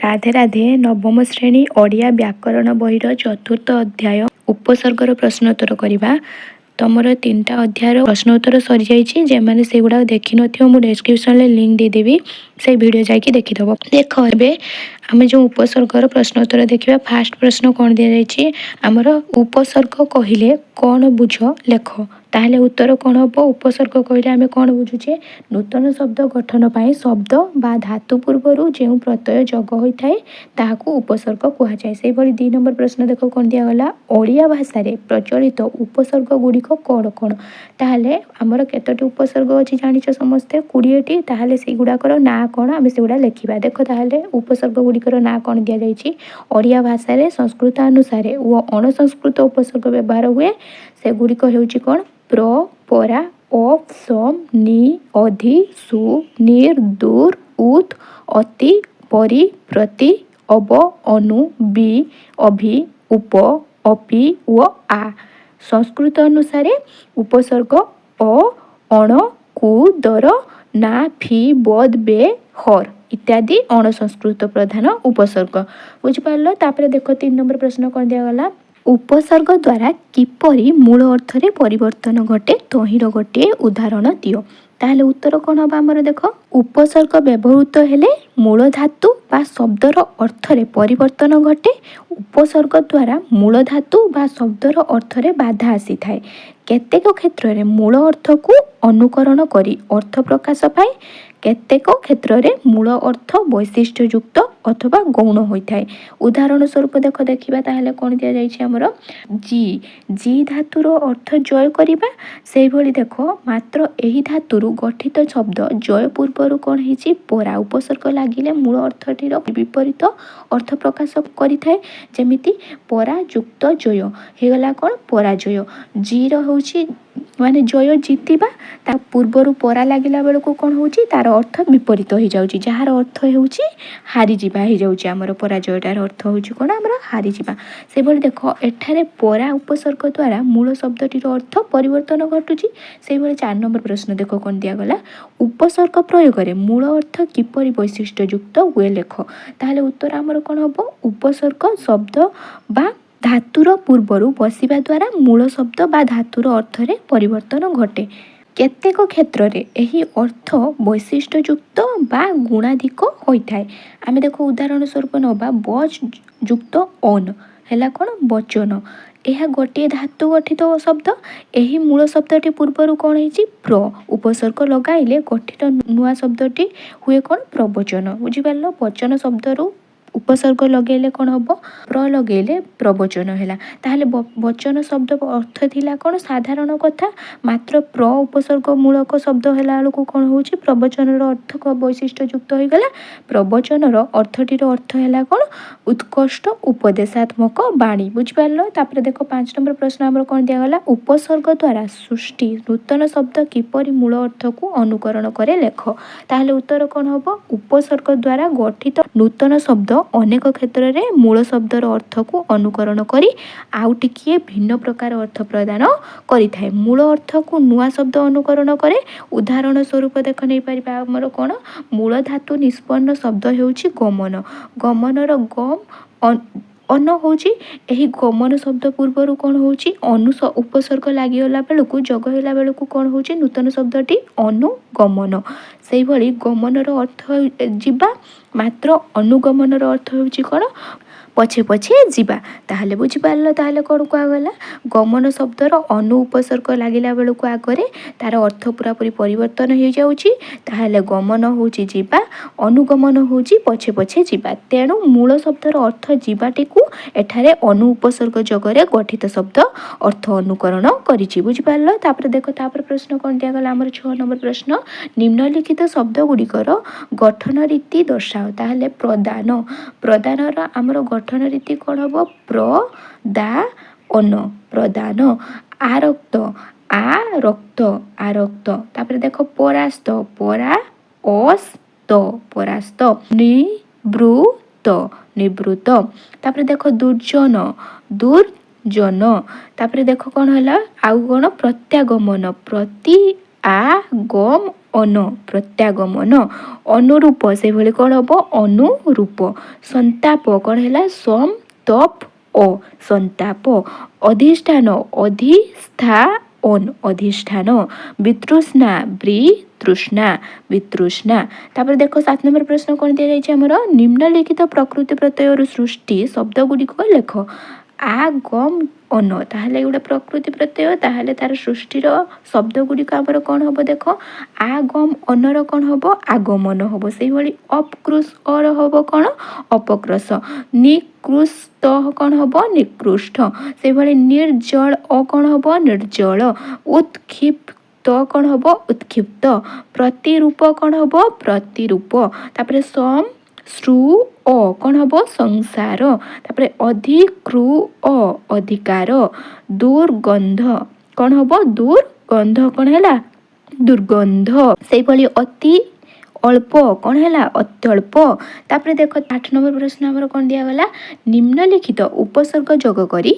राधे राधे। नवम श्रेणी ओडिया व्याकरण बहिर चतुर्थ अध्याय उपसर्गर प्रश्नोत्तर करवा। तुमर 3टा अध्याय प्रश्नोत्तर सरी जाइए। जेमाने से गुड़ा देखी नथिबो मु डिस्क्रिप्शन में लिंक दे देवी, से वीडियो जाके देखिदब। देख एबे आमे जो उपसर्गर प्रश्नोत्तर देखिबा। फास्ट प्रश्न कौन दिया जाइए, आमर उपसर्ग कहिले कौन बुझ लेख। ताहले उत्तर कौन हम? उपसर्ग कहले आमे कौन बुझुचे, नूतन शब्द गठन पाई शब्द बा धातु पूर्वर जो प्रत्यय जग होता है ताहाकू उपसर्ग कहुए। से भली 2 नंबर प्रश्न देख कौन दिया गला, ओडिया भाषा रे प्रचलित उपसर्ग गुड़िक कौन कौन। ताहले आमर केतोटी उपसर्ग अच्छी जानिछ समस्ते, 20टी। ताहले से गुड़ाकर ना कौन आमे से गुड़ा लेखिबा। देख ताहले उपसर्ग गुड़िकर ना कौन दिया जाइछि। ओडिया भाषा रे संस्कृत अनुसार व अण संस्कृत उपसर्ग व्यवहार हुए। से गुड़िक हेउछि कौन, प्र, परा, अप, सम, नि, अधि, सु, निर, दूर, उत, अति, परि, प्रति, अब, अनु, बि, अभि, उप, अपि व आ। संस्कृत अनुसार उपसर्ग अ, अण, कु, दर, ना, फि, बद, बे, हर इत्यादि अण संस्कृत प्रधान उपसर्ग। बुझिपार। तापर देख 3 नंबर प्रश्न कौन दिया गला, उपसर्ग द्वारा किपरि मूल अर्थ रे परिवर्तन घटे तहिर गोटे उदाहरण दियो। ताहले उत्तर कौन हम? आमर देख, उपसर्ग व्यवहृत हेले मूल धातु बा शब्दर अर्थ रे परिवर्तन घटे। उपसर्ग द्वारा मूल धातु बा शब्दर अर्थ रे बाधा आसी थाए। केतेक क्षेत्र रे मूल अर्थ को अनुकरण करी अर्थ प्रकाश पाए। केतेक क्षेत्र रे मूल अर्थ वैशिष्ट्य युक्त अथवा गौण होता है। उदाहरण स्वरूप देख देखिबा। ताहले कौन दिया जाइछि हमरो, जी जी धातुर अर्थ जय करिबा। से भली देख मात्र एही धातुरु गठित शब्द जय पूर्वर कौन हिछि, परा उपसर्ग लागिले मूल अर्थटीर विपरीत अर्थ प्रकाश करिथाए। जेमिति परा युक्त जय हेगला कौन, पराजय। जी रो होछि माने जय जीतिबा, ता पूर्वर परा लागिला बेलको कौन होछि, तार अर्थ विपरीत हो जाउछि। जहार अर्थ होछि हारी जिबा हो जाउछि। हमर पराजयटार अर्थ होछि कोन, हमर हारी जिबा। से भली देख एठारे परा उपसर्ग द्वारा मूल शब्दटीर अर्थ परिवर्तन घटुछि। से भली 4 नंबर प्रश्न देख कौन दिया गला, उपसर्ग प्रयोग रे मूल अर्थ किपरि वैशिष्ट्य युक्त हुए लेख। ताहले उत्तर हमर कोन हबो, उपसर्ग शब्द बा धातुर पूर्वरु बसिबा द्वारा मूल शब्द बा धातुर अर्थ रे परिवर्तन घटे। केतेक क्षेत्र रे एही अर्थ वैशिष्ट्य युक्त बा गुणाधिक होइथाए। आमे देखो उदाहरण स्वरूप नबा, बच युक्त अन हेला कोन, वचन। यह गोटे धातु गठित शब्द। एही मूल शब्दटी पूर्वरु कौन है, प्र उपसर्ग लगाइले गठित नुआ शब्दटी हुए कौन, प्रवचन। बुझिपार। वचन शब्दरू उपसर्ग लगेले कौन हम, प्र लगेले प्रवचन हैला। ताहले वचन शब्द अर्थ थिला कौन, साधारण कथा। मात्र प्र उपसर्ग मूलक शब्द हैला बेलको कौन होछि, प्रवचनर अर्थ वैशिष्ट्य युक्त हो गला। प्रवचनर अर्थटीर अर्थ हैला कौन, उत्कृष्ट उपदेशात्मक बाणी। बुझिपारलो। तापर देखो 5 नंबर प्रश्न हमर कौन दिया गला, उपसर्ग द्वारा सृष्टि नूतन शब्द किपरि मूल अर्थ को अनुकरण करे लेख। ताहले उत्तर कौन हबो, उपसर्ग द्वारा गठित नूतन शब्द अनेक क्षेत्र रे मूल शब्दर अर्थ को अनुकरण करी आउ टिकिए भिन्न प्रकार अर्थ प्रदान करिथाए। मूल अर्थ को नुआ शब्द अनुकरण करे। उदाहरण स्वरूप देख नहीं परिबा हमर कोन, मूल धातु निष्पन्न शब्द हेउछि गमन। गमनर गम अन होछि। एही गमन शब्द पूर्वरु कौन होछि, अनुस उपसर्ग लागिगला बेलକୁ जग होला बेलକୁ कौन होछि, नूतन शब्दटी अनुगमन। सेही भली गमनर अर्थ जिबा, मात्र अनुगमनर अर्थ होछि कौन, पछे पछे जीवा। ताहले बुझिपारल। ताहले कौन कुआगला, गमन शब्दर अनु उपसर्ग लागिला बेलକୁ आगरे तार अर्थ पूरापूरी परिवर्तन हो जाउछि। ताहले गमन होछि जीवा, अनुगमन होछि पछे पछे जीवा। तेणु मूल शब्दर अर्थ जीवाटी को एठारे अनु उपसर्ग जगरे गठित शब्द अर्थ अनुकरण करिछि। बुझिपारल। तापर देखो तापर प्रश्न कौन दिया गला, हमर 6 नंबर प्रश्न, निम्नलिखित शब्द गुड़िकर गठन रीति दर्शाओ। ताहले प्रदान, प्रदानर हमर गठन रीति कौन हम, प्र दा अन प्रदान। आरक्त, आ रक्त आरक्त। तापर देखो परास्त, परा अस्त परास्त। निवृत्त निवृत्त। तापर देखो दुर्जन, दुर्जन। तापर देखो कौन हला, आउ कौन, प्रत्यागमन, प्रति आ गम ଅନ ପ୍ରତ୍ୟାଗମନ, ଅନୁରୂପ ସେଭଳି କ'ଣ ହେବ ଅନୁରୂପ, ସନ୍ତାପ କ'ଣ ହେଲା ସମ୍ ତପ୍ ଓ ସନ୍ତାପ, ଅଧିଷ୍ଠାନ ଅଧିଷ୍ଠାନ ଅଧିଷ୍ଠାନ, ବିତୃଷ୍ଣା ବିତୃଷ୍ଣା ବିତୃଷ୍ଣା। ତାପରେ ଦେଖ 7 ନମ୍ବର ପ୍ରଶ୍ନ କ'ଣ ଦିଆଯାଇଛି ଆମର, ନିମ୍ନଲିଖିତ ପ୍ରକୃତି ପ୍ରତ୍ୟୟରୁ ସୃଷ୍ଟି ଶବ୍ଦ ଗୁଡ଼ିକ ଲେଖ। ଆ ଗମ୍ ଅନ, ତାହେଲେ ଏଗୁଡ଼ା ପ୍ରକୃତି ପ୍ରତ୍ୟୟ, ତାହେଲେ ତାର ସୃଷ୍ଟିର ଶବ୍ଦ ଗୁଡ଼ିକ ଆମର କ'ଣ ହେବ ଦେଖ, ଆ ଗମ୍ ଅନର କ'ଣ ହେବ ଆଗମନ ହେବ, ସେଇଭଳି ଅପକୃଷ ଅର ହେବ କ'ଣ ଅପକ୍ରସ, ନିକୃଷ୍ଟ କ'ଣ ହେବ ନିକୃଷ୍ଟ, ସେଇଭଳି ନିର୍ଜଳ ଅ କ'ଣ ହେବ ନିର୍ଜଳ, ଉତ୍କ୍ଷିପ୍ତ କ'ଣ ହେବ ଉତ୍କ୍ଷିପ୍ତ, ପ୍ରତିରୂପ କ'ଣ ହେବ ପ୍ରତିରୂପ, ତାପରେ ସମ୍ ଶ୍ରୁ ଅ କ'ଣ ହେବ ସଂସାର, ତାପରେ ଅଧିକୃ ଅ ଅଧିକାର, ଦୁର୍ଗନ୍ଧ କ'ଣ ହେବ ଦୁର୍ଗନ୍ଧ କ'ଣ ହେଲା ଦୁର୍ଗନ୍ଧ, ସେଇଭଳି ଅତି ଅଳ୍ପ କ'ଣ ହେଲା ଅତ୍ୟଳ୍ପ। ତାପରେ ଦେଖ 8 ନମ୍ବର ପ୍ରଶ୍ନ ଆମର କ'ଣ ଦିଆଗଲା, ନିମ୍ନଲିଖିତ ଉପସର୍ଗ ଯୋଗ କରି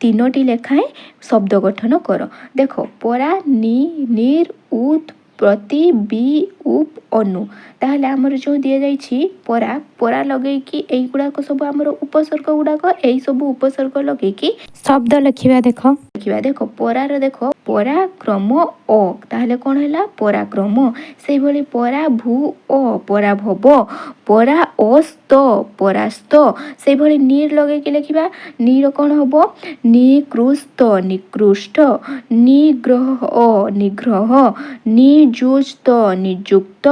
3ଟି ଲେଖାଏଁ ଶବ୍ଦ ଗଠନ କର। ଦେଖ ପରା ନି ନିର୍ ଉତ୍ ପ୍ରତି ବି ଉପ ଅନୁ, ତାହେଲେ ଆମର ଯେଉଁ ଦିଆଯାଇଛି ପରା, ପରା ଲଗେଇକି ଏଇଗୁଡ଼ାକ ସବୁ ଆମର ଉପସର୍ଗ ଗୁଡ଼ାକ, ଏଇ ସବୁ ଉପସର୍ଗ ଲଗେଇକି ଶବ୍ଦ ଲେଖିବା। ଦେଖ ପରାର ଦେଖ ପରାକ୍ରମ ଅ, ତାହେଲେ କ'ଣ ହେଲା ପରାକ୍ରମ, ସେଇଭଳି ପରାଭୁ ଅ ପରାଭବ, ପରା ଅସ୍ତ ପରାସ୍ତ, ସେଇଭଳି ନିର୍ ଲଗେଇକି ଲେଖିବା, ନିର କ'ଣ ହେବ ନିକୃଷ୍ଟ ନିକୃଷ୍ଟ, ନିଗ୍ରହ ନିଗ୍ରହ, ନିଯୁକ୍ତ ନିଯୁକ୍ତ,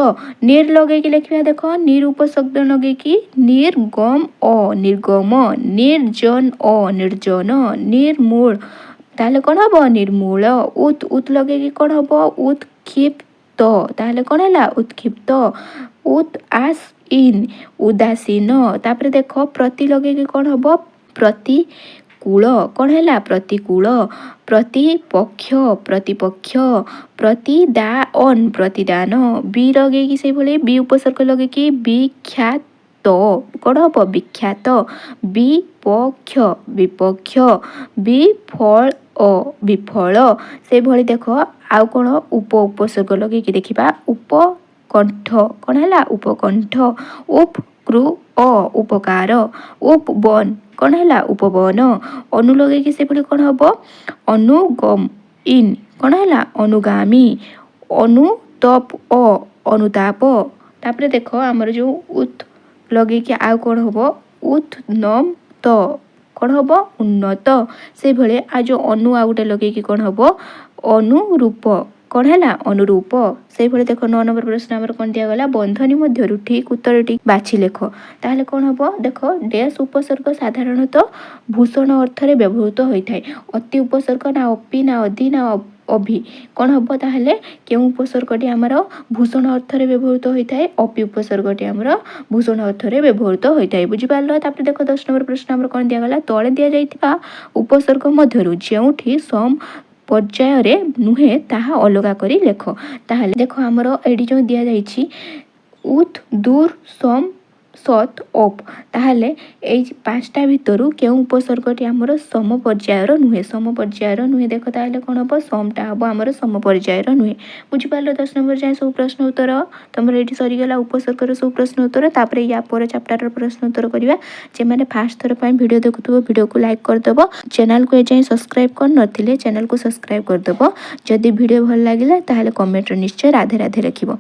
ନିର୍ ଲଗେଇକି ଲେଖିବା, ଦେଖ ନିର୍ ଉପଶବ୍ଦ ଲଗେଇକି ନିର୍ଗମ ଅ ନିର୍ଗମ, ନିର୍ଜନ ଅ ନିର୍ଜନ, ନିର୍ମୂଳ ତାହେଲେ କ'ଣ ହେବ ନିର୍ମୂଳ, ଉତ୍ ଲଗେଇକି କ'ଣ ହେବ ଉତ୍କ୍ଷିପ୍ତ, ତାହେଲେ କ'ଣ ହେଲା ଉତ୍କ୍ଷିପ୍ତ, ଉଦାସୀନ ଉଦାସୀନ, ତାପରେ ଦେଖ ପ୍ରତି ଲଗେଇକି କ'ଣ ହେବ ପ୍ରତିକୂଳ କ'ଣ ହେଲା ପ୍ରତିକୂଳ, ପ୍ରତିପକ୍ଷ ପ୍ରତିପକ୍ଷ, ପ୍ରତିଦାନ ପ୍ରତିଦାନ, ବି ଲଗେଇକି ସେଇଭଳି ବି ଉପସର୍ଗ ଲଗେଇକି ବିଖ୍ୟାତ କ'ଣ ହେବ ବିଖ୍ୟାତ, ବିପକ୍ଷ ବିପକ୍ଷ, ବିଫଳ ବିଫଳ, ସେଇଭଳି ଦେଖ ଆଉ କ'ଣ ଉପସର୍ଗ ଲଗେଇକି ଦେଖିବା, ଉପକଣ୍ଠ କ'ଣ ହେଲା ଉପକଣ୍ଠ, ଉପକୃ ଉପକାର, ଉପବନ କ'ଣ ହେଲା ଉପବନ, ଅନୁ ଲଗେଇକି ସେଭଳି କ'ଣ ହେବ ଅନୁଗମ ଇନ୍ କ'ଣ ହେଲା ଅନୁଗାମୀ, ଅନୁତପ ଅନୁତାପ, ତାପରେ ଦେଖ ଆମର ଯେଉଁ ଉତ୍ ଲଗେଇକି ଆଉ କ'ଣ ହେବ ଉନ୍ନତ କ'ଣ ହେବ ଉନ୍ନତ, ସେଇଭଳି ଆଉ ଯେଉଁ ଅନୁ ଆଉ ଗୋଟେ ଲଗେଇକି କ'ଣ ହେବ ଅନୁରୂପ କ'ଣ ହେଲା ଅନୁରୂପ। ସେଇଭଳି ଦେଖ 9 ନମ୍ବର ପ୍ରଶ୍ନ ଆମର କ'ଣ ଦିଆଗଲା, ବନ୍ଧନୀ ମଧ୍ୟରୁ ଠିକ୍ ଉତ୍ତରଟି ବାଛି ଲେଖ। ତାହେଲେ କ'ଣ ହେବ ଦେଖ, ଡ୍ୟାସ୍ ଉପସର୍ଗ ସାଧାରଣତଃ ଭୂଷଣ ଅର୍ଥରେ ବ୍ୟବହୃତ ହୋଇଥାଏ, ଅତି ଉପସର୍ଗ ନା ଅପି ନା ଅଧି ନା ଅଭି କ'ଣ ହେବ, ତାହେଲେ କେଉଁ ଉପସର୍ଗଟି ଆମର ଭୂଷଣ ଅର୍ଥରେ ବ୍ୟବହୃତ ହୋଇଥାଏ, ଅପି ଉପସର୍ଗଟି ଆମର ଭୂଷଣ ଅର୍ଥରେ ବ୍ୟବହୃତ ହୋଇଥାଏ, ବୁଝିପାରିଲ। ତାପରେ ଦେଖ 10 ନମ୍ବର ପ୍ରଶ୍ନ ଆମର କ'ଣ ଦିଆଗଲା, ତଳେ ଦିଆଯାଇଥିବା ଉପସର୍ଗ ମଧ୍ୟରୁ ଯେଉଁଠି ସମ୍ ପର୍ଯ୍ୟାୟରେ ନୁହେଁ ତାହା ଅଲଗା କରି ଲେଖ। ତାହେଲେ ଦେଖ ଆମର ଏଇଠି ଯେଉଁ ଦିଆଯାଇଛି ଉତ୍ ଦୂର ସମ୍ ସତ୍ ଅପ୍, ତାହେଲେ ଏଇ 5ଟା ଭିତରୁ କେଉଁ ଉପସର୍ଗଟି ଆମର ସମ ପର୍ଯ୍ୟାୟର ନୁହେଁ, ସମ ପର୍ଯ୍ୟାୟର ନୁହେଁ, ଦେଖ ତାହେଲେ କ'ଣ ହେବ ସମଟା ହେବ ଆମର ସମ ପର୍ଯ୍ୟାୟର ନୁହେଁ, ବୁଝିପାରିଲ। 10 ନମ୍ବର ଯାଏଁ ସବୁ ପ୍ରଶ୍ନ ଉତ୍ତର ତମର ଏଇଠି ସରିଗଲା, ଉପସର୍ଗର ସବୁ ପ୍ରଶ୍ନ ଉତ୍ତର। ତାପରେ ୟା ପର ଚାପ୍ଟରର ପ୍ରଶ୍ନ ଉତ୍ତର କରିବା। ଯେମାନେ ଫାଷ୍ଟ ଥର ପାଇଁ ଭିଡ଼ିଓ ଦେଖୁଥିବ ଭିଡ଼ିଓକୁ ଲାଇକ୍ କରିଦେବ, ଚ୍ୟାନେଲକୁ ଏଯାଏଁ ସବସ୍କ୍ରାଇବ୍ କରିନଥିଲେ ଚ୍ୟାନେଲକୁ ସବସ୍କ୍ରାଇବ୍ କରିଦେବ, ଯଦି ଭିଡ଼ିଓ ଭଲ ଲାଗିଲା ତାହେଲେ କମେଣ୍ଟରେ ନିଶ୍ଚୟ ରାଧେ ରାଧେ ଲେଖିବ।